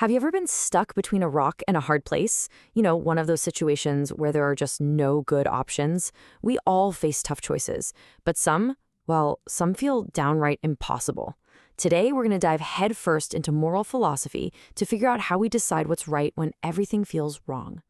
Have you ever been stuck between a rock and a hard place? You know, one of those situations where there are just no good options. We all face tough choices, but some feel downright impossible. Today, we're going to dive headfirst into moral philosophy to figure out how we decide what's right when everything feels wrong.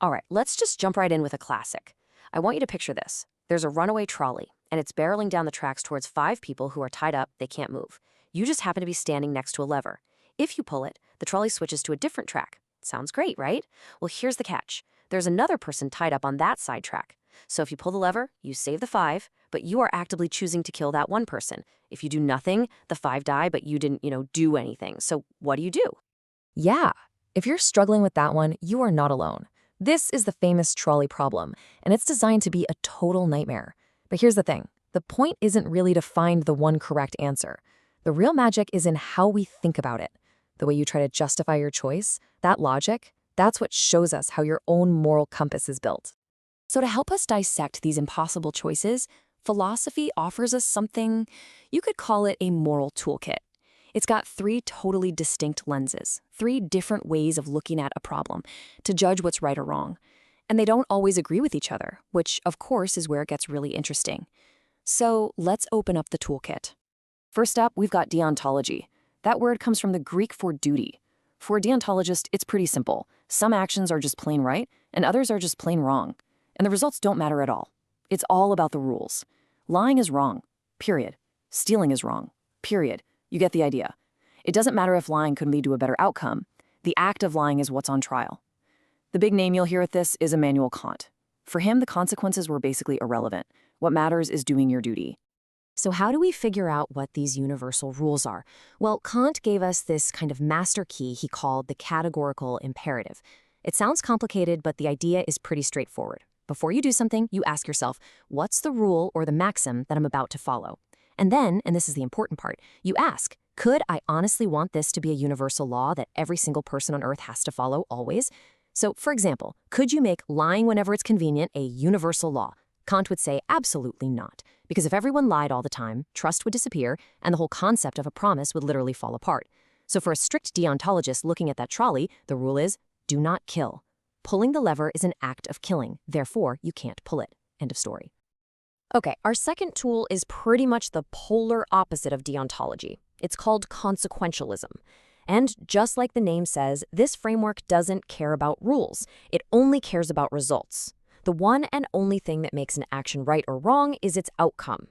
All right, let's just jump right in with a classic. I want you to picture this. There's a runaway trolley, and it's barreling down the tracks towards 5 people who are tied up, they can't move. You just happen to be standing next to a lever. If you pull it, the trolley switches to a different track. Sounds great, right? Well, here's the catch. There's another person tied up on that side track. So if you pull the lever, you save the 5, but you are actively choosing to kill that one person. If you do nothing, the 5 die, but you didn't, do anything. So what do you do? Yeah, if you're struggling with that one, you are not alone. This is the famous trolley problem, and it's designed to be a total nightmare. But here's the thing. The point isn't really to find the one correct answer. The real magic is in how we think about it. The way you try to justify your choice, that logic, that's what shows us how your own moral compass is built. So to help us dissect these impossible choices, philosophy offers us something, you could call it a moral toolkit. It's got 3 totally distinct lenses, 3 different ways of looking at a problem to judge what's right or wrong. And they don't always agree with each other, which, of course, is where it gets really interesting. So let's open up the toolkit. First up, we've got deontology. That word comes from the Greek for duty. For a deontologist, it's pretty simple. Some actions are just plain right, and others are just plain wrong. And the results don't matter at all. It's all about the rules. Lying is wrong, period. Stealing is wrong, period. You get the idea. It doesn't matter if lying could lead to a better outcome. The act of lying is what's on trial. The big name you'll hear with this is Immanuel Kant. For him, the consequences were basically irrelevant. What matters is doing your duty. So how do we figure out what these universal rules are? Well, Kant gave us this kind of master key he called the categorical imperative. It sounds complicated, but the idea is pretty straightforward. Before you do something, you ask yourself, what's the rule or the maxim that I'm about to follow? And then, and this is the important part, you ask, could I honestly want this to be a universal law that every single person on Earth has to follow always? So, for example, could you make lying whenever it's convenient a universal law? Kant would say absolutely not, because if everyone lied all the time, trust would disappear, and the whole concept of a promise would literally fall apart. So for a strict deontologist looking at that trolley, the rule is, do not kill. Pulling the lever is an act of killing, therefore you can't pull it. End of story. Okay, our second tool is pretty much the polar opposite of deontology. It's called consequentialism. And just like the name says, this framework doesn't care about rules. It only cares about results. The one and only thing that makes an action right or wrong is its outcome.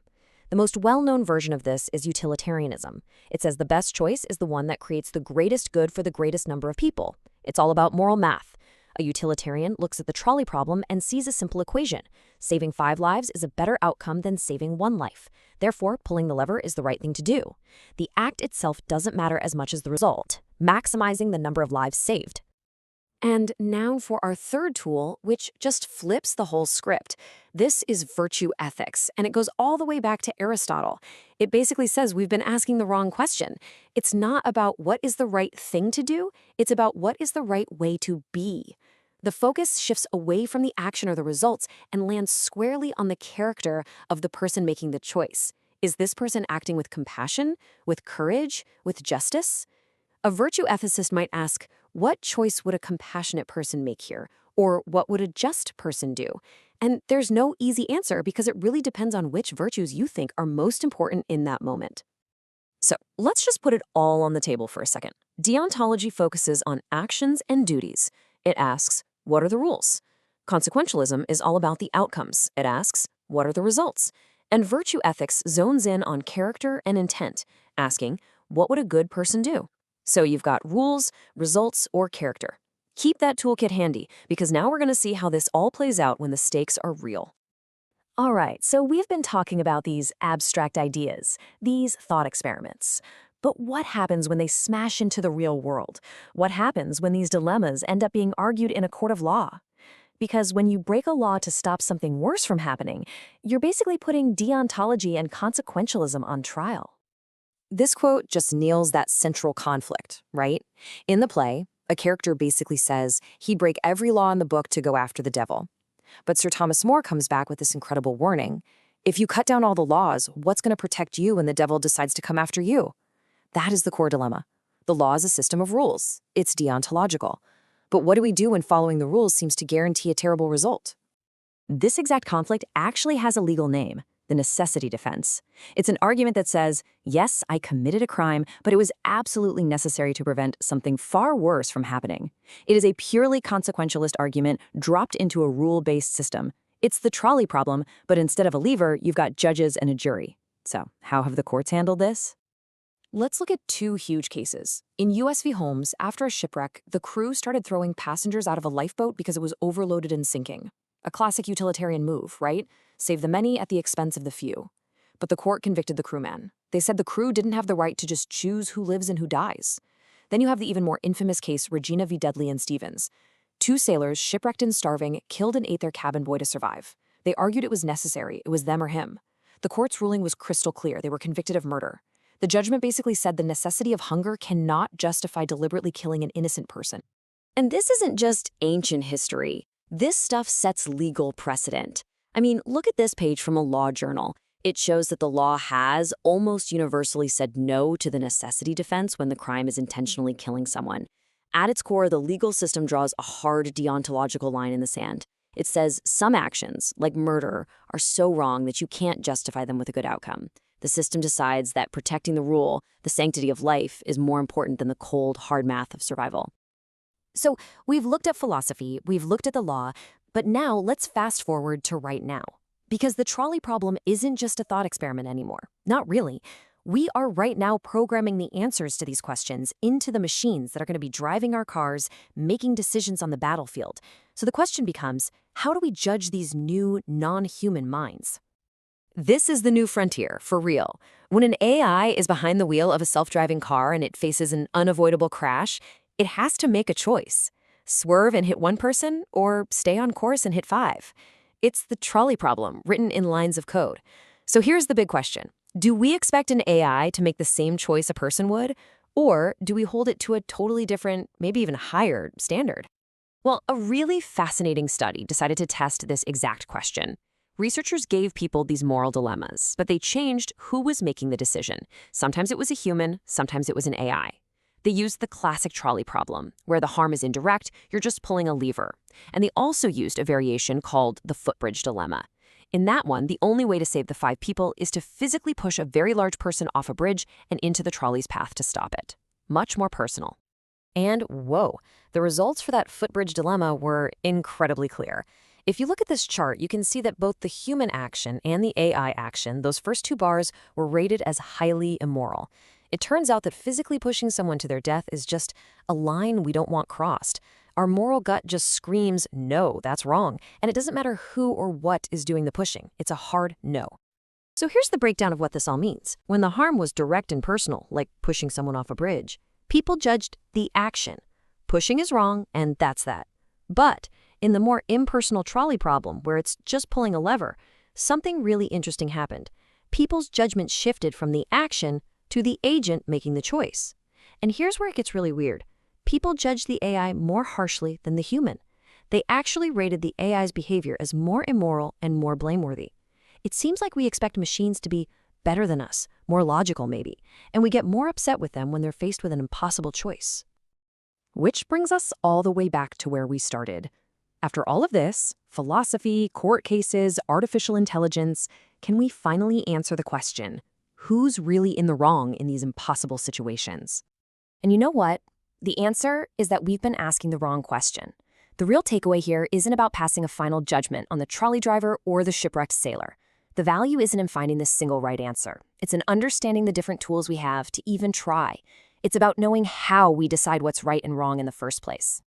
The most well-known version of this is utilitarianism. It says the best choice is the one that creates the greatest good for the greatest number of people. It's all about moral math. A utilitarian looks at the trolley problem and sees a simple equation. Saving 5 lives is a better outcome than saving 1 life. Therefore, pulling the lever is the right thing to do. The act itself doesn't matter as much as the result, maximizing the number of lives saved. And now for our third tool, which just flips the whole script. This is virtue ethics, and it goes all the way back to Aristotle. It basically says we've been asking the wrong question. It's not about what is the right thing to do, it's about what is the right way to be. The focus shifts away from the action or the results and lands squarely on the character of the person making the choice. Is this person acting with compassion, with courage, with justice? A virtue ethicist might ask, what choice would a compassionate person make here? Or what would a just person do? And there's no easy answer because it really depends on which virtues you think are most important in that moment. So let's just put it all on the table for a second. Deontology focuses on actions and duties. It asks, what are the rules? Consequentialism is all about the outcomes. It asks, what are the results? And virtue ethics zones in on character and intent, asking, what would a good person do? So you've got rules, results, or character. Keep that toolkit handy, because now we're going to see how this all plays out when the stakes are real. All right, so we've been talking about these abstract ideas, these thought experiments. But what happens when they smash into the real world? What happens when these dilemmas end up being argued in a court of law? Because when you break a law to stop something worse from happening, you're basically putting deontology and consequentialism on trial. This quote just nails that central conflict, right? In the play, a character basically says he'd break every law in the book to go after the devil. But Sir Thomas More comes back with this incredible warning. If you cut down all the laws, what's going to protect you when the devil decides to come after you? That is the core dilemma. The law is a system of rules. It's deontological. But what do we do when following the rules seems to guarantee a terrible result? This exact conflict actually has a legal name, the necessity defense. It's an argument that says, yes, I committed a crime, but it was absolutely necessary to prevent something far worse from happening. It is a purely consequentialist argument dropped into a rule-based system. It's the trolley problem, but instead of a lever, you've got judges and a jury. So, how have the courts handled this? Let's look at two huge cases. In US v. Holmes, after a shipwreck, the crew started throwing passengers out of a lifeboat because it was overloaded and sinking. A classic utilitarian move, right? Save the many at the expense of the few. But the court convicted the crewman. They said the crew didn't have the right to just choose who lives and who dies. Then you have the even more infamous case Regina v. Dudley and Stevens. Two sailors, shipwrecked and starving, killed and ate their cabin boy to survive. They argued it was necessary, it was them or him. The court's ruling was crystal clear. They were convicted of murder. The judgment basically said the necessity of hunger cannot justify deliberately killing an innocent person. And this isn't just ancient history. This stuff sets legal precedent. I mean, look at this page from a law journal. It shows that the law has almost universally said no to the necessity defense when the crime is intentionally killing someone. At its core, the legal system draws a hard deontological line in the sand. It says some actions, like murder, are so wrong that you can't justify them with a good outcome. The system decides that protecting the rule, the sanctity of life, is more important than the cold, hard math of survival. So we've looked at philosophy, we've looked at the law, but now let's fast forward to right now. Because the trolley problem isn't just a thought experiment anymore. Not really. We are right now programming the answers to these questions into the machines that are going to be driving our cars, making decisions on the battlefield. So the question becomes, how do we judge these new, non-human minds? This is the new frontier, for real. When an AI is behind the wheel of a self-driving car and it faces an unavoidable crash, it has to make a choice. Swerve and hit one person, or stay on course and hit 5. It's the trolley problem, written in lines of code. So here's the big question. Do we expect an AI to make the same choice a person would? Or do we hold it to a totally different, maybe even higher, standard? Well, a really fascinating study decided to test this exact question. Researchers gave people these moral dilemmas, but they changed who was making the decision. Sometimes it was a human, sometimes it was an AI. They used the classic trolley problem, where the harm is indirect, you're just pulling a lever. And they also used a variation called the footbridge dilemma. In that one, the only way to save the 5 people is to physically push a very large person off a bridge and into the trolley's path to stop it. Much more personal. And whoa, the results for that footbridge dilemma were incredibly clear. If you look at this chart, you can see that both the human action and the AI action, those first 2 bars, were rated as highly immoral. It turns out that physically pushing someone to their death is just a line we don't want crossed. Our moral gut just screams, no, that's wrong. And it doesn't matter who or what is doing the pushing. It's a hard no. So here's the breakdown of what this all means. When the harm was direct and personal, like pushing someone off a bridge, people judged the action. Pushing is wrong, and that's that. But in the more impersonal trolley problem, where it's just pulling a lever, something really interesting happened. People's judgment shifted from the action to the agent making the choice. And here's where it gets really weird. People judged the AI more harshly than the human. They actually rated the AI's behavior as more immoral and more blameworthy. It seems like we expect machines to be better than us, more logical maybe, and we get more upset with them when they're faced with an impossible choice. Which brings us all the way back to where we started. After all of this, philosophy, court cases, artificial intelligence, can we finally answer the question, who's really in the wrong in these impossible situations? And you know what? The answer is that we've been asking the wrong question. The real takeaway here isn't about passing a final judgment on the trolley driver or the shipwrecked sailor. The value isn't in finding the single right answer. It's in understanding the different tools we have to even try. It's about knowing how we decide what's right and wrong in the first place.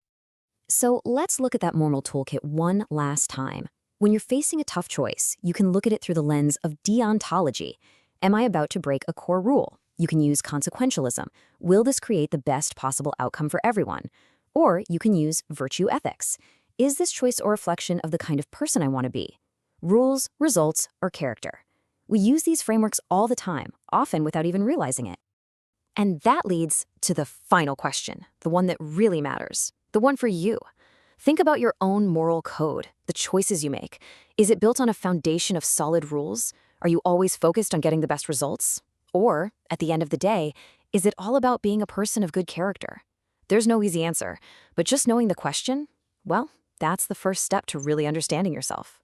So let's look at that moral toolkit one last time. When you're facing a tough choice, you can look at it through the lens of deontology. Am I about to break a core rule? You can use consequentialism. Will this create the best possible outcome for everyone? Or you can use virtue ethics. Is this choice or reflection of the kind of person I want to be? Rules, results, or character. We use these frameworks all the time, often without even realizing it. And that leads to the final question, the one that really matters, the one for you. Think about your own moral code, the choices you make. Is it built on a foundation of solid rules? Are you always focused on getting the best results? Or, at the end of the day, Is it all about being a person of good character? There's no easy answer, but just knowing the question, well, that's the first step to really understanding yourself.